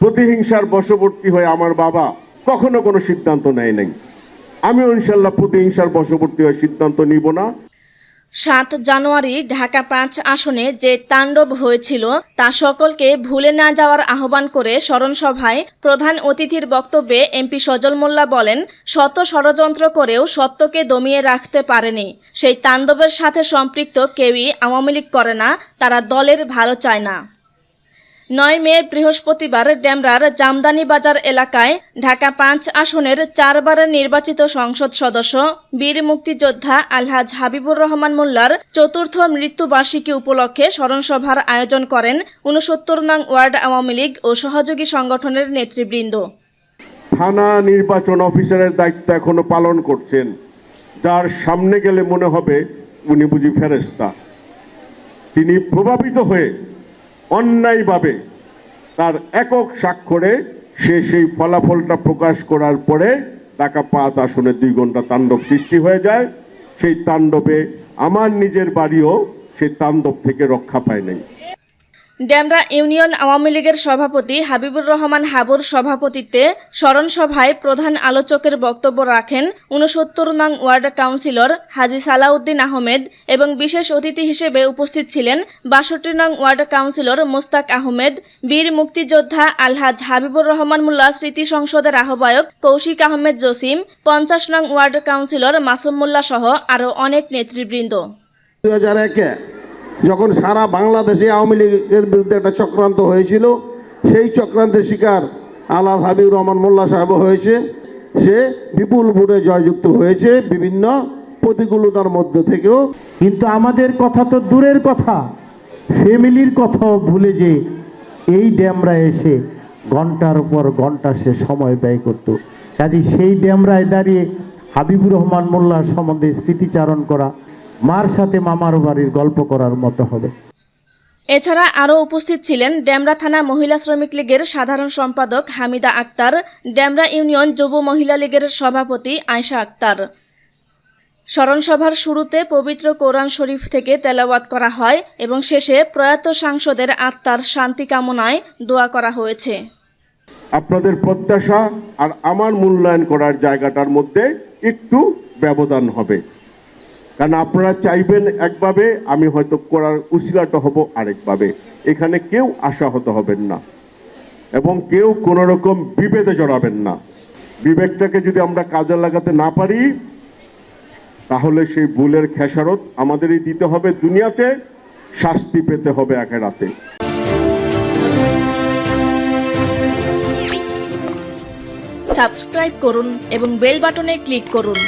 প্রতিহিংসার বশবর্তী হয়ে আমার বাবা কখনো কোনো সিদ্ধান্ত নেয় নাই। আমিও ইনশাল্লাহ প্রতিহিংসার বশবর্তী হয়ে সিদ্ধান্ত নিব না। ৭ জানুয়ারি ঢাকা ৫ আসনে যে তাণ্ডব হয়েছিল তা সকলকে ভুলে না যাওয়ার আহ্বান করে স্মরণসভায় প্রধান অতিথির বক্তব্যে এমপি সজল মোল্লা বলেন, শত ষড়যন্ত্র করেও সত্যকে দমিয়ে রাখতে পারেনি। সেই তাণ্ডবের সাথে সম্পৃক্ত কেউই আওয়ামী লীগ করে না, তারা দলের ভালো চায় না। ৯ মে বৃহস্পতিবার ডেমরার জামদানি বাজার এলাকায় ঢাকা ৫ আসনের ৪ বারের নির্বাচিত সংসদ সদস্য বীর মুক্তিযোদ্ধা আলহাজ হাবিবুর রহমান মোল্লার চতুর্থ মৃত্যুবার্ষিকী উপলক্ষে স্মরণসভার আয়োজন করেন ৬৯ নং ওয়ার্ড আওয়ামী লীগ ও সহযোগী সংগঠনের নেতৃবৃন্দ। থানা নির্বাচন অফিসারের দায়িত্ব এখনো পালন করছেন, যার সামনে গেলে মনে হবে উনি বুঝি ফেরেশতা। তিনি প্রভাবিত হয়ে অন্যায়ভাবে তার একক স্বাক্ষরে সেই ফলাফলটা প্রকাশ করার পরে ঢাকা ৫ আসনে ২ ঘন্টা তাণ্ডব সৃষ্টি হয়ে যায়। সেই তাণ্ডবে আমার নিজের বাড়িও সেই তাণ্ডব থেকে রক্ষা পায় নাই। ডেমরা ইউনিয়ন আওয়ামী লীগের সভাপতি হাবিবুর রহমান হাবুর সভাপতিত্বে স্মরণসভায় প্রধান আলোচকের বক্তব্য রাখেন ৬৯ নং ওয়ার্ড কাউন্সিলর হাজী সালাউদ্দিন আহমেদ এবং বিশেষ অতিথি হিসেবে উপস্থিত ছিলেন ৬২ নং ওয়ার্ড কাউন্সিলর মোস্তাক আহমেদ, বীর মুক্তিযোদ্ধা আলহাজ হাবিবুর রহমান মোল্লা স্মৃতি সংসদের আহ্বায়ক কৌশিক আহমেদ জসিম, ৫০ নং ওয়ার্ড কাউন্সিলর মাসুম মোল্লা সহ আরও অনেক নেতৃবৃন্দ। ২০০১-এ যখন সারা বাংলাদেশে আওয়ামী লীগের বিরুদ্ধে একটা চক্রান্ত হয়েছিল, সেই চক্রান্তের শিকার আলহাজ হাবিবুর রহমান মোল্লা সাহেব হয়েছে। সে বিপুল ভোটে জয়যুক্ত হয়েছে বিভিন্ন প্রতিকূলতার মধ্য থেকেও। কিন্তু আমাদের কথা তো দূরের কথা, ফ্যামিলির কথাও ভুলে যে এই ডেমরায় এসে ঘন্টার পর ঘন্টা সে সময় ব্যয় করত। কাজে সেই ডেমরায় দাঁড়িয়ে হাবিবুর রহমান মোল্লার সম্বন্ধে স্মৃতিচারণ করা মার সাথে মামার বাড়ির গল্প করার মতো হবে। এছাড়া আরও উপস্থিত ছিলেন ডেমরা থানা মহিলা শ্রমিক লীগের সাধারণ সম্পাদক হামিদা আক্তার, ডেমরা ইউনিয়ন যুব মহিলা লীগের সভাপতি আয়শা আক্তার। স্মরণসভার শুরুতে পবিত্র কোরআন শরীফ থেকে তেলাওয়াত করা হয় এবং শেষে প্রয়াত সাংসদের আত্মার শান্তি কামনায় দোয়া করা হয়েছে। আপনাদের প্রত্যাশা আর আমার মূল্যায়ন করার জায়গাটার মধ্যে একটু ব্যবধান হবে, কারণ আপনারা চাইবেন একভাবে, আমি হয়তো করার উসিলাটা হব আরেকভাবে। এখানে কেউ আশাহত হবেন না এবং কেউ কোনো রকম বিভেদে জড়াবেন না। বিবেকটাকে যদি আমরা কাজে লাগাতে না পারি তাহলে সেই ভুলের খেসারত আমাদেরই দিতে হবে দুনিয়াতে, শাস্তি পেতে হবে আখিরাতে। সাবস্ক্রাইব করুন এবং বেল বাটনে ক্লিক করুন।